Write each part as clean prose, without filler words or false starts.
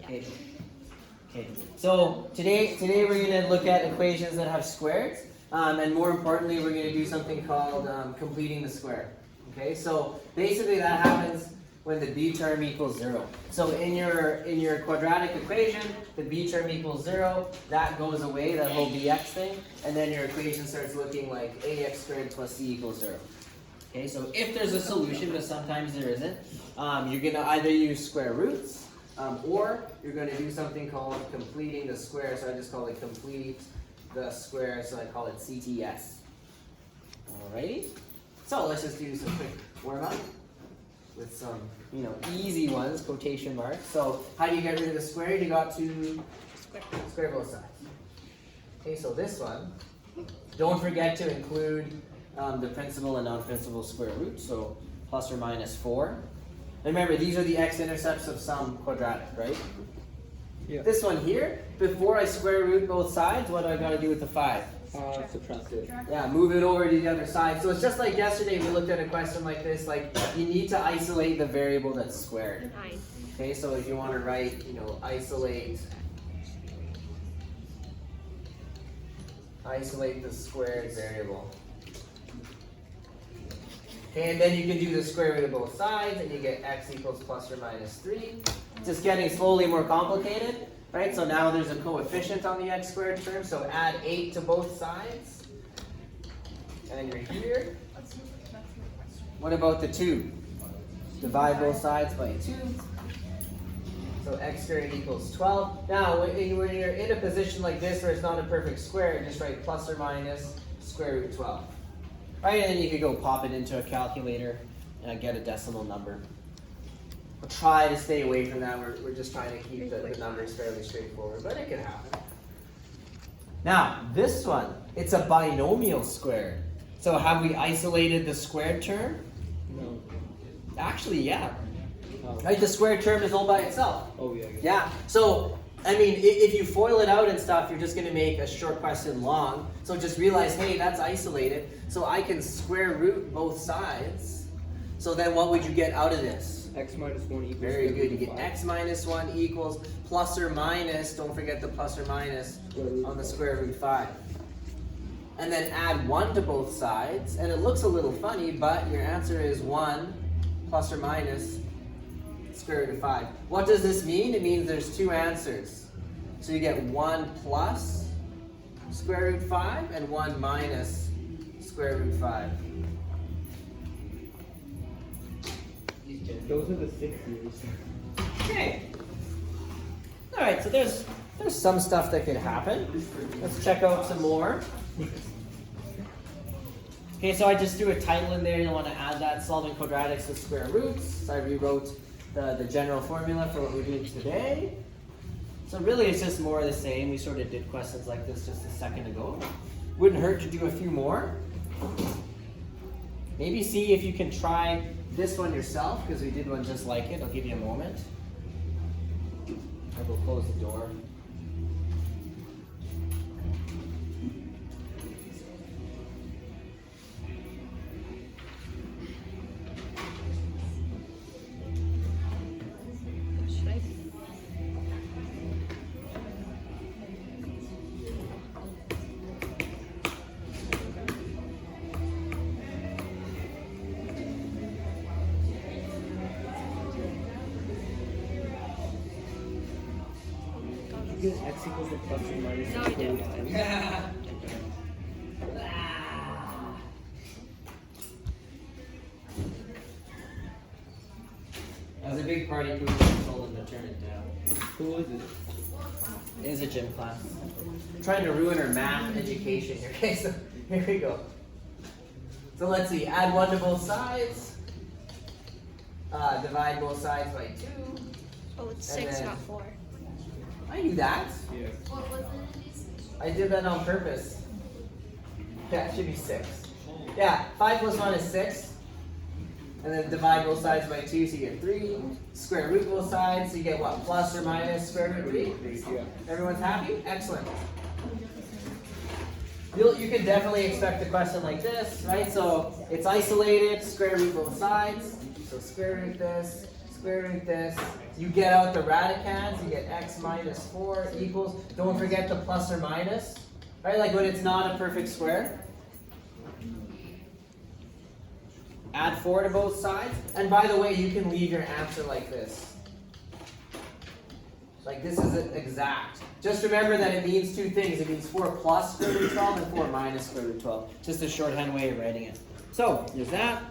Okay. Okay. So today we're going to look at equations that have squares, and more importantly, we're going to do something called completing the square. Okay. So basically, that happens when the b term equals 0. So in your quadratic equation, the b term equals 0. That goes away, that whole bx thing, and then your equation starts looking like ax squared plus c equals 0. Okay, so if there's a solution, but sometimes there isn't, you're going to either use square roots, or you're going to do something called completing the square. So I just call it complete the square, so I call it CTS. Alrighty, so let's just do some quick warm-up with some, easy ones, quotation marks. So how do you get rid of the square? You got to square both sides. Okay, so this one, don't forget to include the principal and non-principal square root, so plus or minus 4. And remember, these are the x-intercepts of some quadratic, right? Yeah. This one here, before I square root both sides, what do I got to do with the 5? Subtract it. Yeah, move it over to the other side. So it's just like yesterday we looked at a question like this, like you need to isolate the variable that's squared. Okay, so if you want to write, isolate the squared variable. Okay, and then you can do the square root of both sides, and you get x equals plus or minus 3. It's just getting slowly more complicated, right? So now there's a coefficient on the x squared term, so add 8 to both sides. And you're here. What about the 2? Divide both sides by 2. So x squared equals 12. Now, when you're in a position like this where it's not a perfect square, just write plus or minus square root 12. Right, and then you could go pop it into a calculator and get a decimal number. We'll try to stay away from that. We're just trying to keep the numbers fairly straightforward, but it can happen. Now, this one, it's a binomial square. So have we isolated the squared term? No. Actually, yeah. Right, the squared term is all by itself. Oh, yeah. Yeah, so I mean, if you FOIL it out and stuff, you're just going to make a short question long. So just realize, hey, that's isolated. So I can square root both sides. So then what would you get out of this? X minus 1 equals. Very good. You get x minus 1 equals plus or minus, don't forget the plus or minus, on the square root 5. And then add 1 to both sides. And it looks a little funny, but your answer is 1 plus or minus square root of 5. What does this mean? It means there's 2 answers. So you get 1 plus square root 5 and 1 minus square root 5. Those are the 6 years. Okay. Alright, so there's some stuff that could happen. Let's check out some more. Okay, so I just threw a title in there. You want to add that, solving quadratics with square roots. So I rewrote the general formula for what we're doing today. So really it's just more of the same. We sort of did questions like this just a second ago. Wouldn't hurt to do a few more. Maybe see if you can try this one yourself, because we did one just like it. I'll give you a moment. I will close the door. You get x equals to plus or minus. No, I don't. That was a big party group that told them to turn it down. Who is it? It is a gym class. I'm trying to ruin her math education here. Okay, so here we go. So let's see, add 1 to both sides. Divide both sides by 2. Oh, it's 6, not 4. I knew that. Yeah. I did that on purpose. Yeah, it should be 6. Yeah, 5 plus 1 is 6. And then divide both sides by 2, so you get 3. Square root both sides, so you get what? Plus or minus square root 3? Yeah. Everyone's happy? Excellent. You can definitely expect a question like this, right? So it's isolated, square root both sides. So square root this, square root this. You get out the radicands, you get x minus 4 equals, don't forget the plus or minus, right? Like when it's not a perfect square. Add 4 to both sides. And by the way, you can leave your answer like this. Like this is exact. Just remember that it means two things. It means 4 plus square root 12 and 4 minus square root 12. Just a shorthand way of writing it. So, there's that.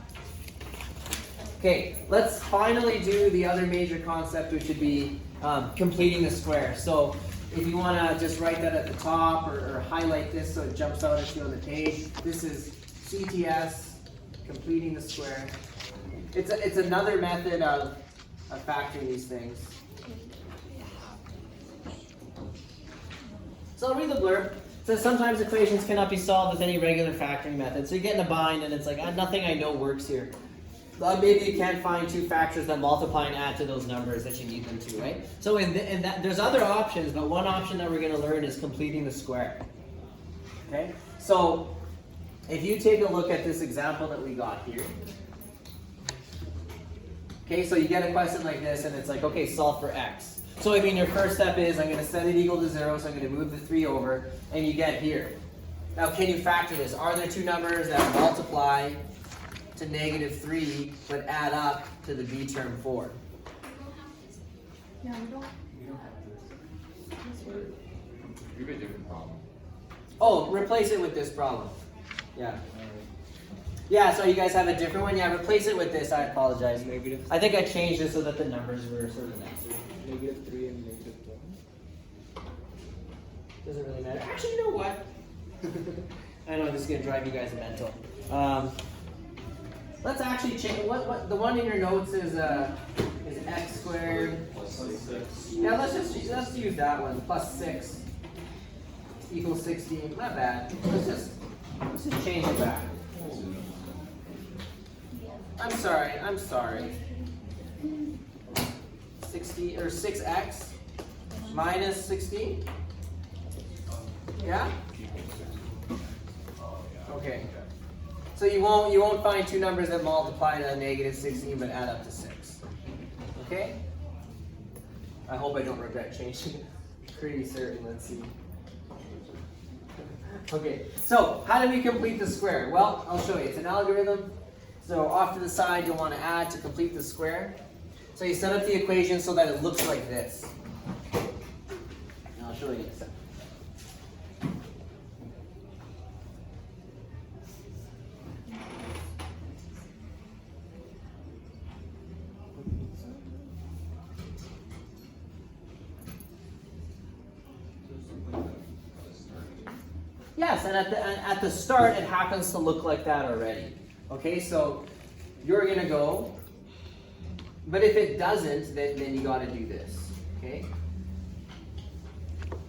Okay, let's finally do the other major concept, which would be completing the square. So, if you want to just write that at the top or highlight this so it jumps out at you on the page, this is CTS, completing the square. It's another method of factoring these things. So I'll read the blurb. It says sometimes equations cannot be solved with any regular factoring method. So you get in a bind and it's like, nothing I know works here. Maybe you can't find two factors that multiply and add to those numbers that you need them to, right? So in that, there's other options, but one option that we're going to learn is completing the square. Okay? So if you take a look at this example that we got here. Okay, so you get a question like this and it's like, okay, solve for x. So I mean your first step is I'm going to set it equal to 0, so I'm going to move the 3 over, and you get here. Now can you factor this? Are there two numbers that multiply to -3 but add up to the b term 4? No, we don't. You have a different problem. Oh, replace it with this problem. Yeah. Yeah, so you guys have a different one? Yeah, replace it with this. I apologize. Negative. I think I changed it so that the numbers were sort of next. -3 and -1. Doesn't really matter. Actually, you know what? I know this is gonna drive you guys mental. Let's actually change. What the one in your notes is x squared. Plus 6. Yeah, let's use that one. Plus 6 equals 16. Not bad. Let's just change it back. I'm sorry. 60 or 6x minus 16. Yeah? Okay. So you won't find two numbers that multiply to -16 but add up to 6. Okay? I hope I don't regret changing it. Pretty certain. Let's see. Okay. So how do we complete the square? Well, I'll show you. It's an algorithm. So off to the side, you'll want to add to complete the square. So you set up the equation so that it looks like this. And I'll show you in a second. Yes, and at the start, it happens to look like that already. Okay, so you're going to go, but if it doesn't, then you got to do this. Okay?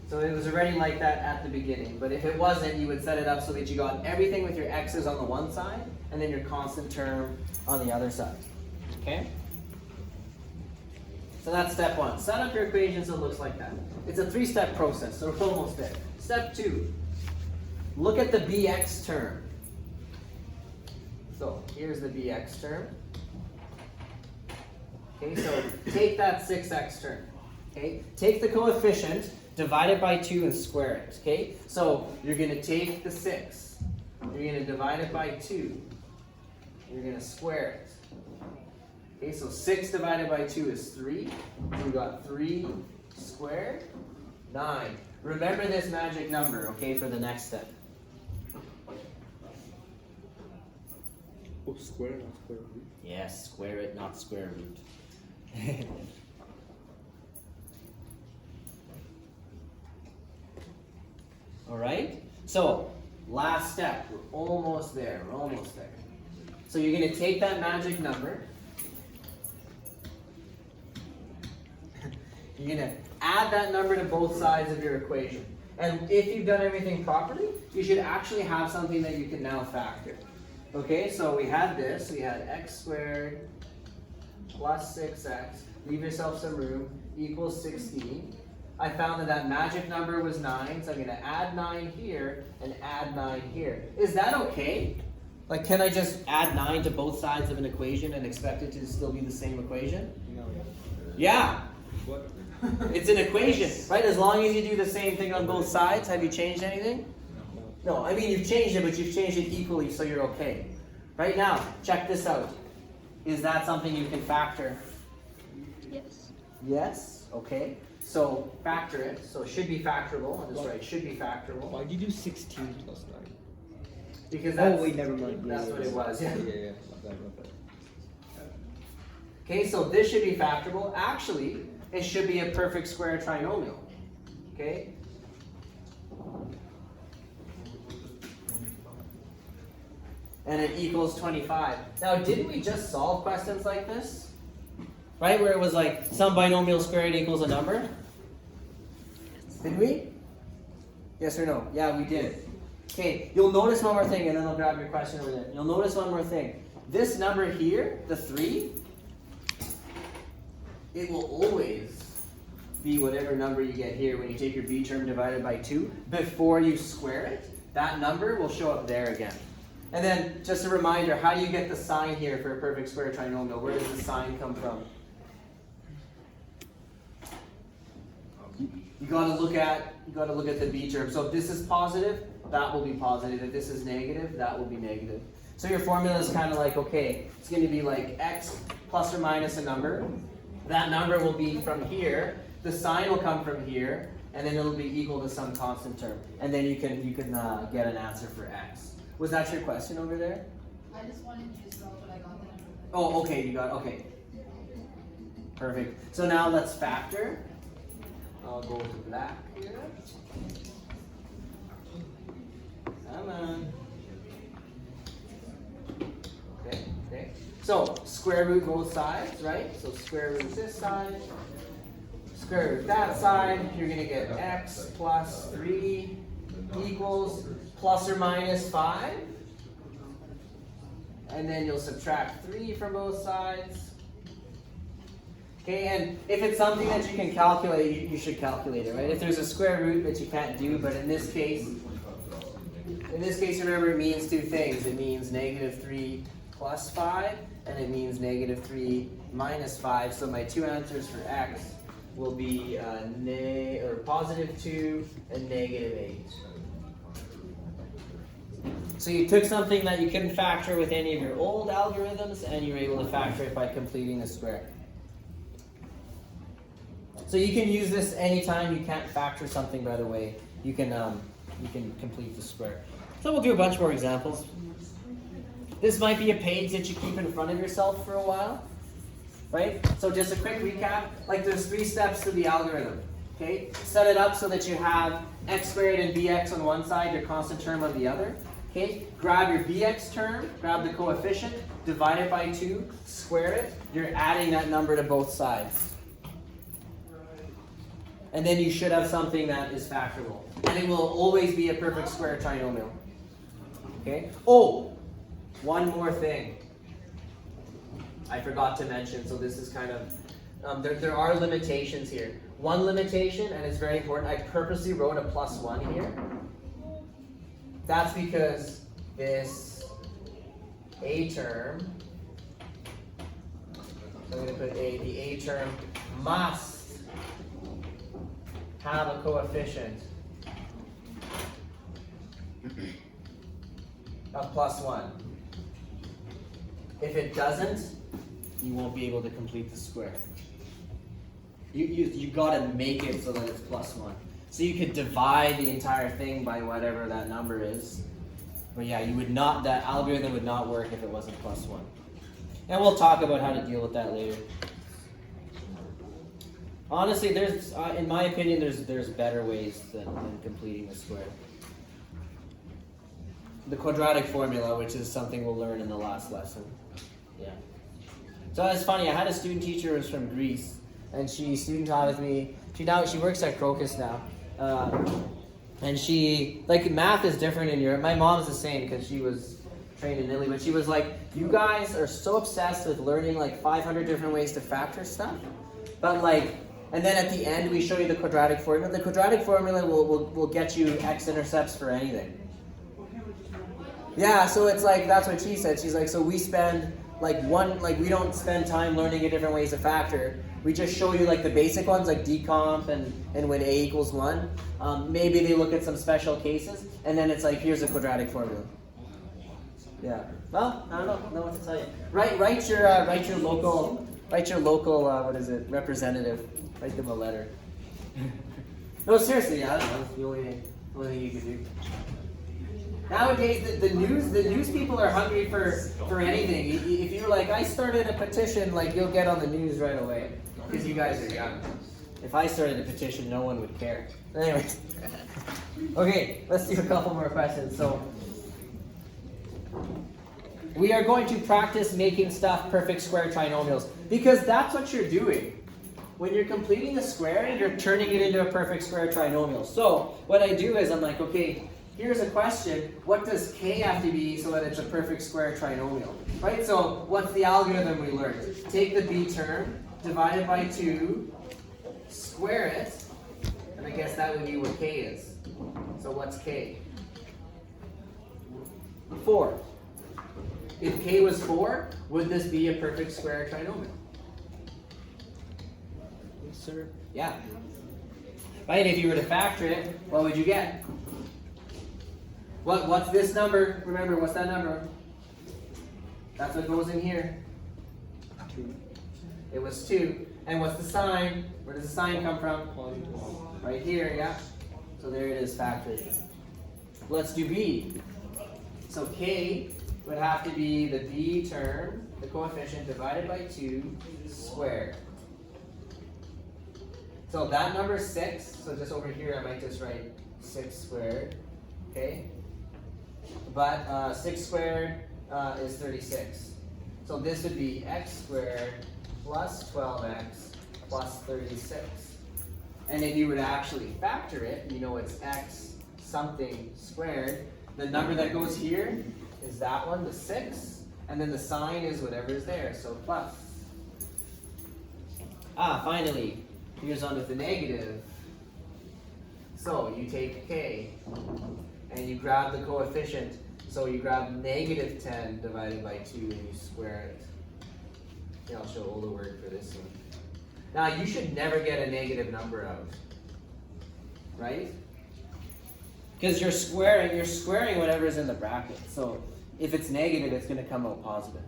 So it was already like that at the beginning, but if it wasn't, you would set it up so that you got everything with your x's on the one side, and then your constant term on the other side. Okay? So that's step 1. Set up your equation so it looks like that. It's a 3-step process, so we're almost there. Step 2. Look at the bx term. So here's the bx term. Okay, so take that 6x term. Okay, take the coefficient, divide it by 2 and square it. Okay, so you're going to take the 6. You're going to divide it by 2. You're going to square it. Okay, so 6 divided by 2 is 3. We got 3 squared, 9. Remember this magic number, okay, for the next step. Oh, square, not square root. Yes, square it, not square root. All right, so last step. We're almost there. So you're going to take that magic number. You're going to add that number to both sides of your equation. And if you've done everything properly, you should actually have something that you can now factor. Okay, so we had this. We had x squared plus 6x. Leave yourself some room. Equals 16. I found that magic number was 9, so I'm going to add 9 here and add 9 here. Is that okay? Like, can I just add 9 to both sides of an equation and expect it to still be the same equation? No, Yeah, What? it's an equation, right? As long as you do the same thing on both sides. Have you changed anything? No, I mean you've changed it, but you've changed it equally, so you're okay. Right now, check this out. Is that something you can factor? Yes. Yes, okay. So factor it. So it should be factorable. On this right, should be factorable. Why did you do 16 plus 9? Because that's, Oh wait, never mind. that's what it was. Yeah. Yeah. My bad. Okay, so this should be factorable. Actually, it should be a perfect square trinomial. Okay? And it equals 25. Now, didn't we just solve questions like this? Right? Where it was like some binomial squared equals a number? Did we? Yes or no? Yeah, we did. Okay, you'll notice one more thing, and then I'll grab your question over there. You'll notice one more thing. This number here, the 3, it will always be whatever number you get here when you take your b term divided by 2. Before you square it, that number will show up there again. And then, just a reminder, how do you get the sign here for a perfect square trinomial? Where does the sign come from? You gotta look at the b term. So if this is positive, that will be positive. If this is negative, that will be negative. So your formula is kind of like, okay, it's going to be like x plus or minus a number. That number will be from here. The sign will come from here, and then it'll be equal to some constant term. And then you can get an answer for x. Was that your question over there? I just wanted you to spell, but I got that. Oh, okay, you got okay. Perfect. So now let's factor. I'll go to black here. Come on. Okay. So square root both sides, right? So square root this side, square root that side. You're gonna get x plus 3 equals plus or minus 5. And then you'll subtract 3 from both sides. Okay, and if it's something that you can calculate, you should calculate it, right? If there's a square root that you can't do, but in this case, remember, it means two things. It means negative 3 plus 5, and it means negative 3 minus 5. So my two answers for x will be positive 2 and negative 8. So you took something that you couldn't factor with any of your old algorithms, and you were able to factor it by completing the square. So you can use this anytime you can't factor something, by the way. You can complete the square. So we'll do a bunch more examples. This might be a page that you keep in front of yourself for a while, right? So just a quick recap, like there's 3 steps to the algorithm, okay? Set it up so that you have x squared and bx on one side, your constant term on the other, okay? Grab your bx term, grab the coefficient, divide it by 2, square it, you're adding that number to both sides. And then you should have something that is factorable. And it will always be a perfect square trinomial. Okay? Oh, one more thing I forgot to mention. So this is kind of, there are limitations here. One limitation, and it's very important, I purposely wrote a plus 1 here. That's because this a term, so I'm going to put a, the a term must have a coefficient of plus 1. If it doesn't, you won't be able to complete the square. You gotta make it so that it's plus 1. So you could divide the entire thing by whatever that number is. But yeah, that algorithm would not work if it wasn't plus 1. And we'll talk about how to deal with that later. Honestly, there's, in my opinion, there's better ways than completing the square. The quadratic formula, which is something we'll learn in the last lesson. Yeah. So it's funny. I had a student teacher who was from Greece, and she student taught with me. She works at Crocus now, and she math is different in Europe. My mom's the same because she was trained in Italy, but she was like, "You guys are so obsessed with learning 500 different ways to factor stuff, but and then at the end we show you the quadratic formula. The quadratic formula will get you x-intercepts for anything." Yeah, so it's that's what she said. She's like, so we spend like we don't spend time learning a different ways to factor. We just show you like the basic ones like decomp and when a equals 1. Maybe they look at some special cases, and then it's like, here's a quadratic formula. Yeah. Well, I don't know what to tell you. Write your local what is it, representative. Write them a letter. No, seriously, I don't know. It's the only thing you can do. Nowadays, the news people are hungry for anything. If you're like, I started a petition, like you'll get on the news right away because you guys are young. If I started a petition, no one would care. Anyways, okay, let's do a couple more questions. So, we are going to practice making stuff perfect square trinomials because that's what you're doing. When you're completing a square, you're turning it into a perfect square trinomial. So, what I do is I'm like, okay, here's a question. What does k have to be so that it's a perfect square trinomial? Right? So, what's the algorithm we learned? Take the b term, divide it by 2, square it, and I guess that would be what k is. So, what's k? 4. If k was 4, would this be a perfect square trinomial? Yes, sir. Yeah. Right, if you were to factor it, what would you get? What's this number? Remember, what's that number? That's what goes in here. 2. It was 2. And what's the sign? Where does the sign come from? Right here, yeah. So there it is, factored. Let's do b. So k would have to be the b term, the coefficient, divided by 2 squared. So that number is 6. So just over here, I might just write 6 squared. Okay? But 6 squared is 36. So this would be x squared plus 12x plus 36. And if you were to actually factor it, you know it's x something squared. The number that goes here is that one, the 6. And then the sign is whatever is there, so plus. Finally, here's on with the negative. So you take k and you grab the coefficient. So you grab negative 10 divided by 2 and you square it. Here, I'll show all the word for this one. Now you should never get a negative number out, right? Because you're squaring whatever's in the bracket. So if it's negative, it's going to come out positive.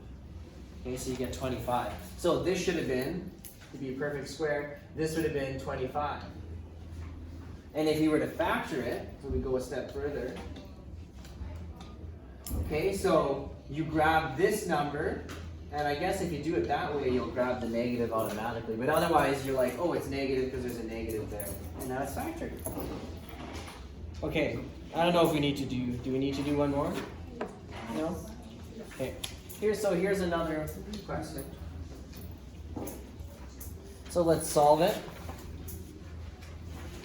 Okay, so you get 25. So this should have been, to be a perfect square, this would have been 25. And if you were to factor it, so we go a step further. Okay, so you grab this number, and I guess if you do it that way, you'll grab the negative automatically. But otherwise, you're like, oh, it's negative because there's a negative there. And now it's factored. Okay, I don't know if we need to do we need to do one more? No? Okay, here's another question. So let's solve it.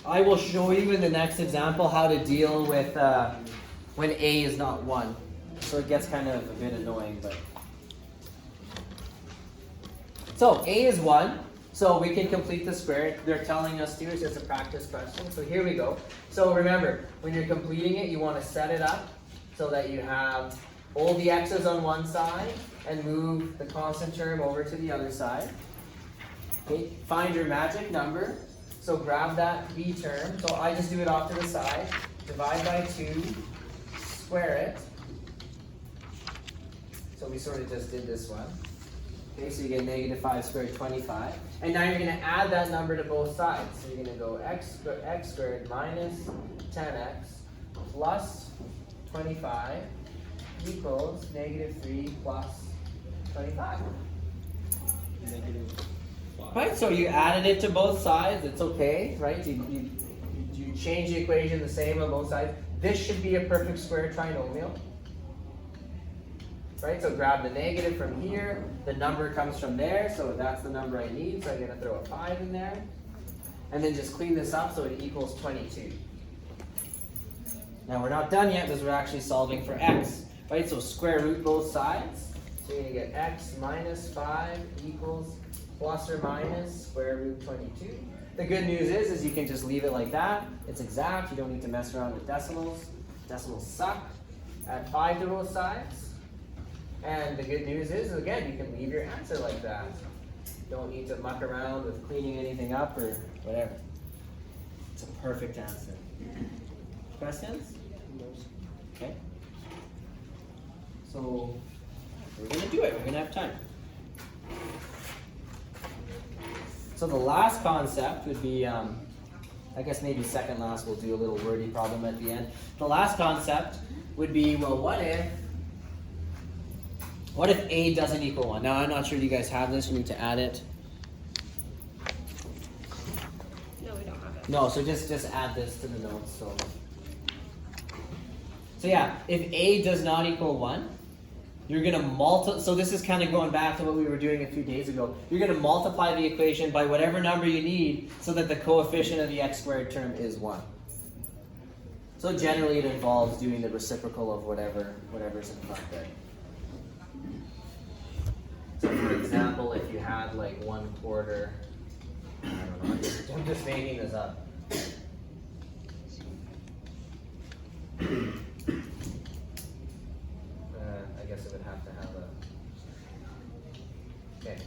I will show you in the next example how to deal with when a is not 1. So it gets kind of a bit annoying, but. So a is 1, so we can complete the square. They're telling us to, it's just a practice question. So here we go. So remember, when you're completing it, you want to set it up so that you have all the x's on one side and move the constant term over to the other side. Okay, find your magic number. So grab that b term. So I just do it off to the side. Divide by 2, square it. So we sort of just did this one. Okay, so you get negative 5 squared, 25. And now you're going to add that number to both sides. So you're going to go x squared minus 10x plus 25 equals negative 3 plus 25. Negative 5. Right, so you added it to both sides. It's okay, right? You change the equation the same on both sides. This should be a perfect square trinomial. Right, so grab the negative from here. The number comes from there, so that's the number I need. So I'm going to throw a 5 in there. And then just clean this up so it equals 22. Now we're not done yet because we're actually solving for x. Right, so square root both sides. So you're going to get x minus 5 equals plus or minus square root 22. The good news is you can just leave it like that. It's exact. You don't need to mess around with decimals. Decimals suck. Add 5 to both sides. And the good news is, again, you can leave your answer like that. Don't need to muck around with cleaning anything up or whatever. It's a perfect answer. Questions? Okay. So we're gonna do it. We're gonna have time. So the last concept would be, I guess maybe second last. We'll do a little wordy problem at the end. The last concept would be, well, what if A doesn't equal 1? Now I'm not sure if you guys have this. You need to add it. No, we don't have it. No, so just add this to the notes. So yeah, if A does not equal 1, you're going to multiply. So this is kind of going back to what we were doing a few days ago. You're going to multiply the equation by whatever number you need so that the coefficient of the x squared term is 1. So generally it involves doing the reciprocal of whatever's in front there. So for example, if you had like 1/4, I don't know, I'm just making this up. I guess it would have to have a, okay.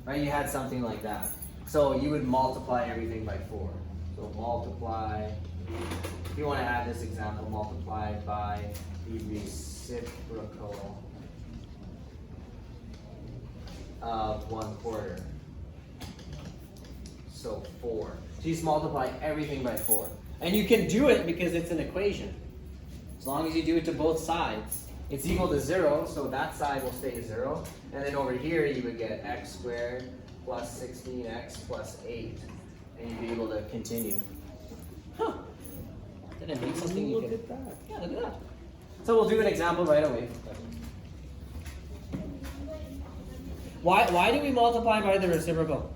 Right, you had something like that. So you would multiply everything by 4. So multiply, if you want to add this example, multiplied by the reciprocal of 1/4. So 4. So you just multiply everything by 4. And you can do it because it's an equation. As long as you do it to both sides. It's equal to 0, so that side will stay 0. And then over here you would get x squared plus 16x plus 8. And you'd be able to continue. Huh. Did I make something you Look could... at that. Yeah, look at that. So we'll do an example right away. Why do we multiply by the reciprocal?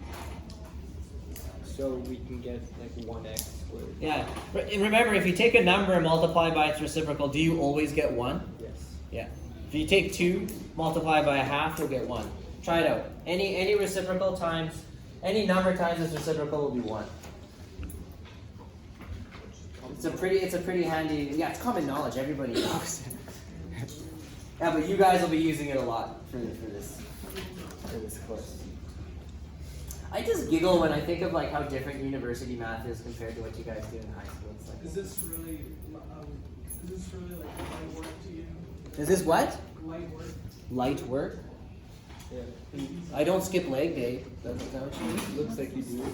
So we can get like 1x squared. Yeah. Remember, if you take a number and multiply by its reciprocal, do you always get 1? Yes. Yeah. If you take 2, multiply by a half, you'll get 1. Try it out. Any reciprocal times, any number times its reciprocal will be 1. It's a pretty handy, yeah, it's common knowledge, everybody knows. Yeah, but you guys will be using it a lot for this course. I just giggle when I think of like how different university math is compared to what you guys do in high school. It's like, Is this really like light work to you? is this what? Light work? Light work? Yeah. I don't skip leg day. That's what you mean? Looks like you do.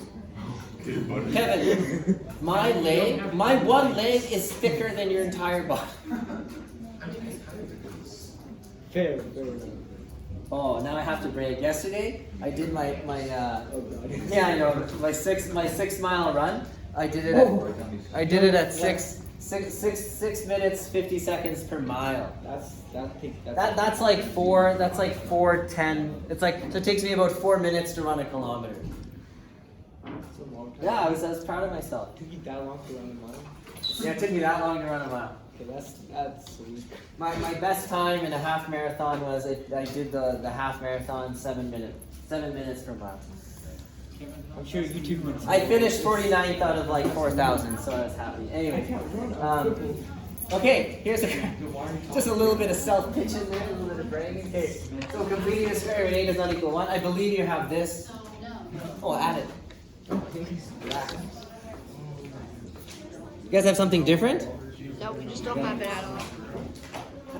Kevin, my one leg is thicker than your entire body. Fair enough. Oh, now I have to brag. Yesterday, I did my Oh god. yeah, I know, my 6 mile run. I did it at 6 minutes 50 seconds per mile. That's like 4:10. It's like, so it takes me about 4 minutes to run a kilometer. That's a long time. Yeah, I was proud of myself. Took you that long to run a mile? Yeah, it took me that long to run a mile. Okay, that's sweet. My best time in a half marathon was I did the half marathon 7 minutes. 7 minutes per mile. I'm sure YouTube would. I finished 49th out of like 4,000, so I was happy. Anyway, okay, here's just a little bit of self-pitch in there, a little bit of bragging. Okay, so completing a square with A does not equal 1. I believe you have this. Oh, add it. You guys have something different? No, we just don't have it at all.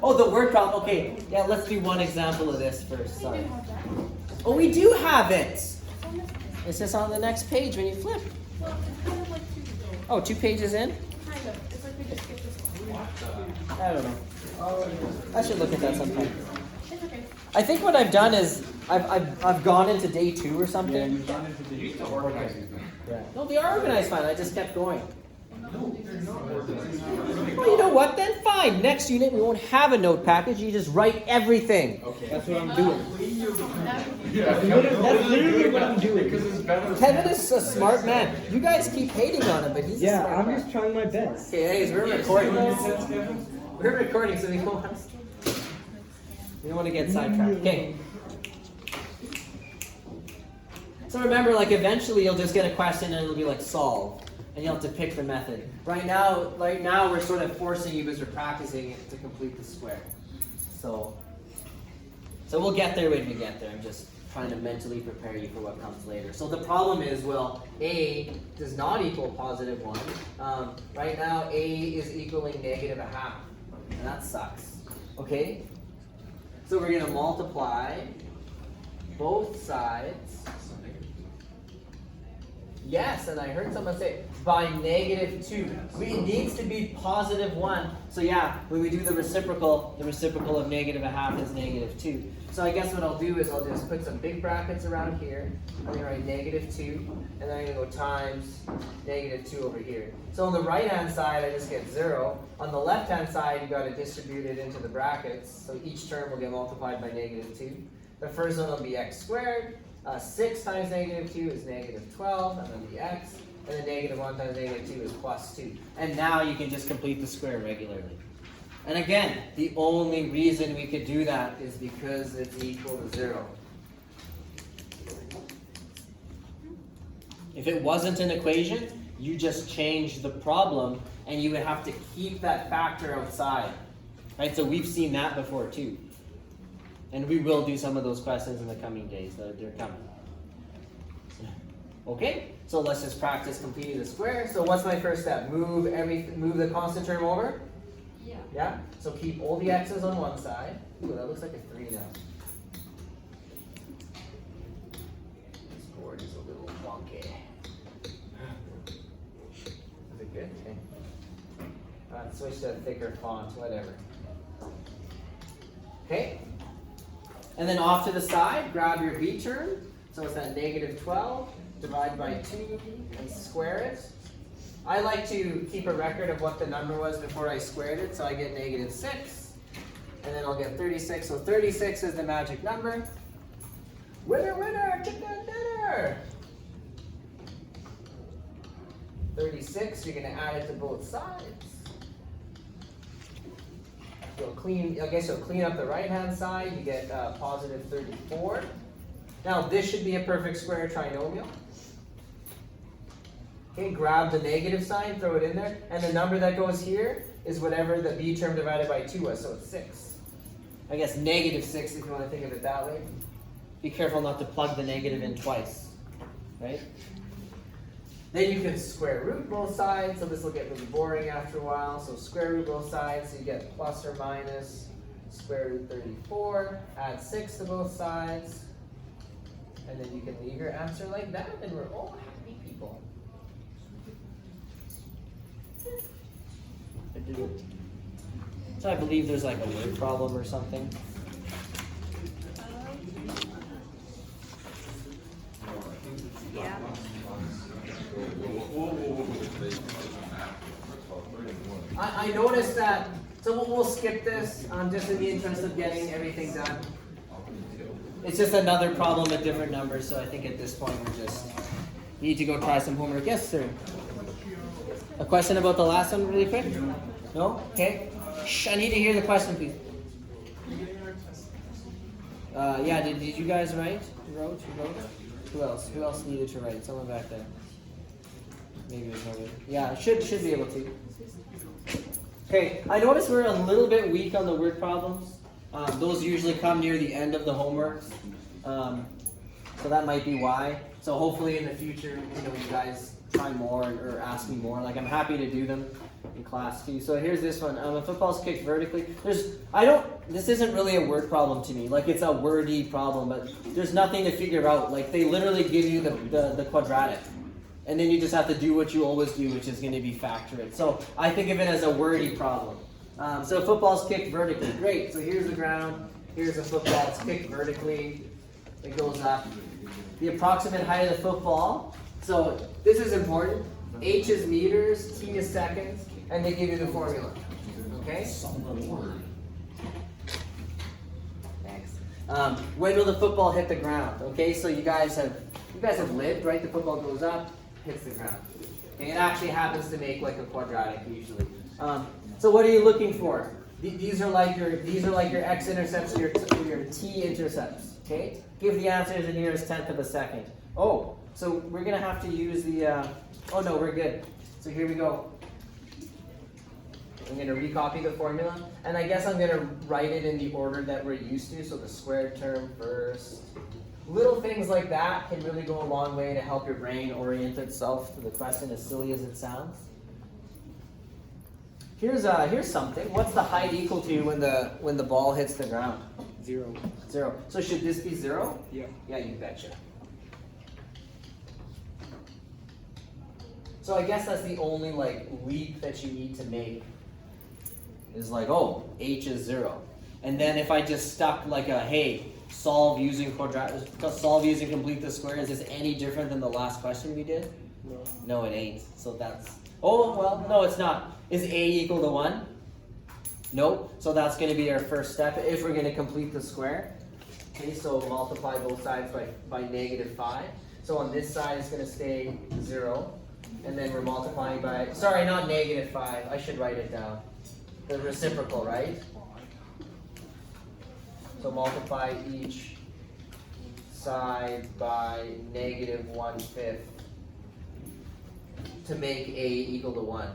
Oh, the word problem. Okay, yeah, let's do one example of this first. Sorry. Oh, we do have it. It's just on the next page when you flip. Oh, 2 pages in? Kind of. It's like we just skipped this one. I don't know. I should look at that sometime. It's okay. I think what I've done is I've gone into day 2 or something. Yeah, you've gone into the. You used to organize these things. Yeah. No, they are organized fine. I just kept going. Well, you know what then? Fine. Next unit, we won't have a note package. You just write everything. Okay. That's what I'm doing. Yeah, That's literally what I'm doing. Because it's better. Kevin is a smart man. You guys keep hating on him, but he's a Yeah, smart I'm man. just trying my best. Okay, anyways, we're recording. We're recording, so we don't want to get sidetracked. Okay. So remember, like eventually you'll just get a question and it'll be like solve, and you'll have to pick the method. Right now we're sort of forcing you because we're practicing it to complete the square. So we'll get there when we get there. I'm just trying to mentally prepare you for what comes later. So the problem is, well, a does not equal positive 1. Right now, a is equaling negative 1/2. And that sucks. Okay? So we're going to multiply both sides. Yes, and I heard someone say by negative 2. It needs to be positive 1. So yeah, when we do the reciprocal of negative 1/2 is negative 2. So I guess what I'll do is I'll just put some big brackets around here. I'm going to write negative 2, and then I'm going to go times negative 2 over here. So on the right-hand side, I just get 0. On the left-hand side, you've got to distribute it into the brackets. So each term will get multiplied by negative 2. The first one will be x squared. 6 times negative 2 is negative 12, and then the x. And then negative 1 times negative 2 is plus 2. And now you can just complete the square regularly. And again, the only reason we could do that is because it's equal to 0. If it wasn't an equation, you just change the problem and you would have to keep that factor outside. Right? So we've seen that before too. And we will do some of those questions in the coming days. They're coming. Okay, so let's just practice completing the square. So what's my first step? Move the constant term over? Yeah. Yeah? So keep all the x's on one side. Ooh, that looks like a 3 now. This board is a little wonky. Is it good? Okay. Switch to a thicker font, whatever. Okay? And then off to the side, grab your b term. So it's that negative 12, divide by 2, and square it. I like to keep a record of what the number was before I squared it, so I get negative 6. And then I'll get 36. So 36 is the magic number. Winner, winner, chicken dinner! 36, you're going to add it to both sides. I guess you'll clean up the right-hand side. You get positive 34. Now this should be a perfect square trinomial. Okay, grab the negative sign, throw it in there, and the number that goes here is whatever the b term divided by 2 was, so it's 6. I guess negative 6 if you want to think of it that way. Be careful not to plug the negative in twice, right? Then you can square root both sides, so this will get really boring after a while. So square root both sides, so you get plus or minus square root 34. Add 6 to both sides. And then you can leave your answer like that, and we're all happy people. So I believe there's like a word problem or something. Yeah. I noticed that, so we'll skip this just in the interest of getting everything done. It's just another problem with different numbers, so I think at this point we just need to go try some homework. Yes, sir. A question about the last one really quick? No? Okay. Shh, I need to hear the question, please. Yeah, did you guys write? You wrote? Who else? Who else needed to write? Someone back there. Maybe there's nobody. Yeah, should be able to. Okay, I noticed we're a little bit weak on the word problems. Those usually come near the end of the homework. So that might be why. So hopefully in the future, you guys try more or ask me more. Like I'm happy to do them in class too. So here's this one. If football's kicked vertically, this isn't really a word problem to me. Like it's a wordy problem, but there's nothing to figure out. Like they literally give you the quadratic. And then you just have to do what you always do, which is going to be factor it. So I think of it as a wordy problem. So football's kicked vertically. Great. So here's the ground. Here's the football. It's kicked vertically. It goes up. The approximate height of the football. So this is important. H is meters, T is seconds, and they give you the formula. Okay? Thanks. When will the football hit the ground? Okay, so you guys have lived, right? The football goes up, hits the ground. Okay, it actually happens to make like a quadratic usually. So what are you looking for? These are like your x-intercepts and your t-intercepts. Okay? Give the answer the nearest tenth of a second. Oh, so we're gonna have to use the. Oh no, we're good. So here we go. I'm going to recopy the formula, and I guess I'm going to write it in the order that we're used to, so the squared term first. Little things like that can really go a long way to help your brain orient itself to the question, as silly as it sounds. Here's something. What's the height equal to when the ball hits the ground? 0. 0. So should this be 0? Yeah. Yeah, you betcha. So I guess that's the only like leap that you need to make. Is like, oh, h is 0. And then if I just stuck like a, hey, solve using complete the square, is this any different than the last question we did? No. No, it ain't. So that's, oh, well, no, it's not. Is a equal to 1? Nope. So that's going to be our first step if we're going to complete the square. Okay, so multiply both sides by -5. So on this side it's going to stay 0. And then we're multiplying by, sorry, not -5. I should write it down. The reciprocal, right? So multiply each side by -1/5 to make a equal to 1.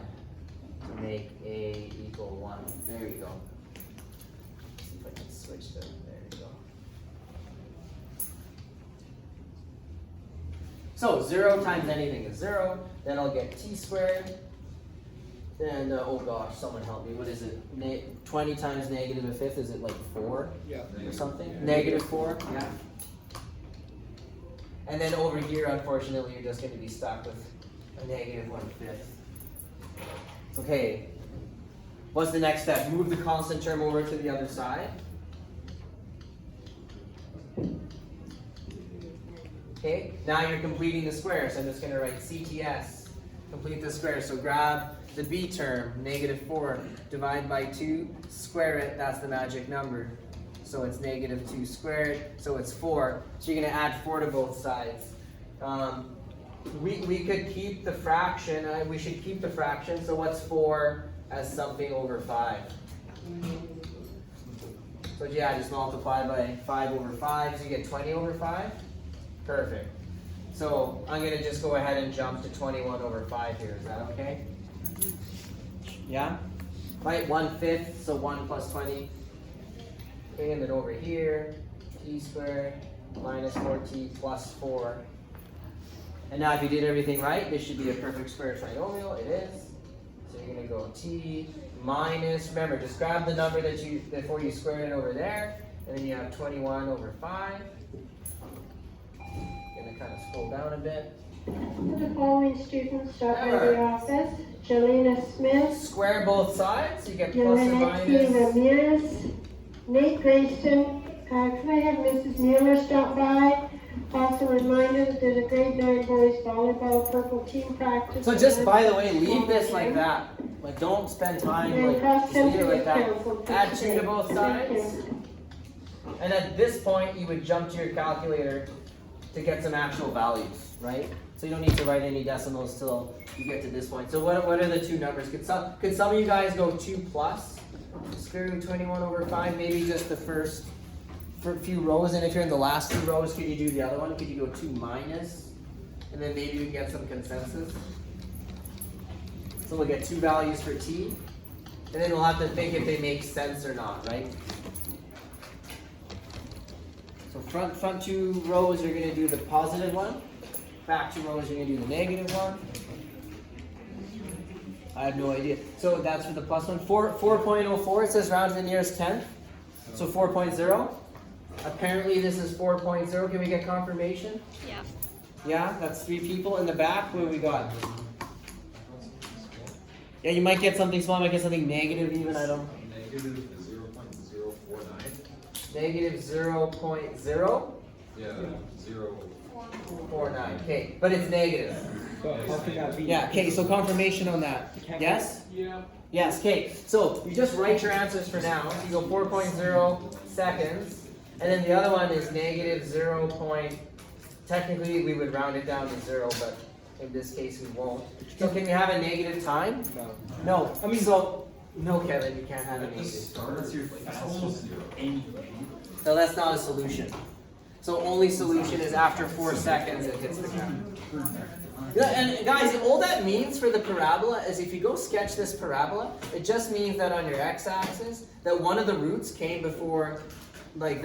To make a equal 1. There you go. Let's see if I can switch them. There you go. So 0 times anything is 0. Then I'll get t squared. Then, oh gosh, someone help me. What is it? 20 times -1/5, is it like 4? Yeah. Or something? -4? Yeah. And then over here, unfortunately, you're just going to be stuck with a -1/5. Okay. What's the next step? Move the constant term over to the other side. Okay, now you're completing the square, so I'm just going to write CTS, complete the square. So grab the b term, -4, divide by 2, square it, that's the magic number. So it's -2 squared, so it's 4. So you're going to add 4 to both sides. We could keep the fraction, we should keep the fraction, so what's 4 as something over 5? So yeah, just multiply by 5 over 5, so you get 20 over 5. Perfect. So I'm going to just go ahead and jump to 21 over 5 here. Is that okay? Yeah? Right, 1/5, so 1 plus 20. Okay, and then over here, t squared minus 4t plus 4. And now if you did everything right, this should be a perfect square trinomial. It is. So you're going to go t minus, remember, just grab the number that you, before you square it over there, and then you have 21 over 5. Going to kind of scroll down a bit. The following students shall enter the office: Jelena Smith, Square both sides, you get plus or Yelena T. minus. Ramirez, Nate Grayston. Can I have Mrs. Mueller stop by? Also a reminder that there's a grade 9 boys volleyball purple team practice. So just by the way, leave this like that. Like don't spend time And like cross just leave it like that. country Add 2 to both sides. Thank you. And at this point you would jump to your calculator to get some actual values, right? So you don't need to write any decimals till you get to this point. So what are the two numbers? Could some of you guys go 2 plus square root 21 over 5? Maybe just the first few rows, and if you're in the last 2 rows, could you do the other one? Could you go 2 minus? And then maybe we can get some consensus. So we'll get 2 values for t, and then we'll have to think if they make sense or not, right? So front 2 rows, you're going to do the positive one. Back 2 rows, you're going to do the negative one. I have no idea. So that's for the plus one. 4.04, it says round to the nearest tenth. So 4.0. Apparently this is 4.0. Can we get confirmation? Yeah. Yeah, that's 3 people. In the back, what do we got? Yeah, you might get something small, might get something negative even, I don't. Negative 0.049. Negative 0.049. Yeah, 0. Okay, but it's negative. Yeah, okay, so confirmation on that. Yes? Yeah. Yes, okay. So you just write your answers for now. So you go 4.0 seconds, and then the other one is negative 0. Technically, we would round it down to 0, but in this case, we won't. So can we have a negative time? No. No. I mean, so no, Kevin, you can't have a negative. That's almost 0. No, that's not a solution. So only solution is after 4 seconds it hits the ground. Yeah, and guys, all that means for the parabola is if you go sketch this parabola, it just means that on your x-axis, that one of the roots came before, like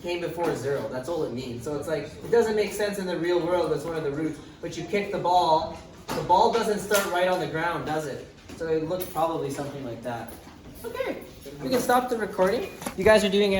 came before 0. That's all it means. So it's like it doesn't make sense in the real world as one of the roots. But you kick the ball doesn't start right on the ground, does it? So it looks probably something like that. Okay, we can stop the recording. You guys are doing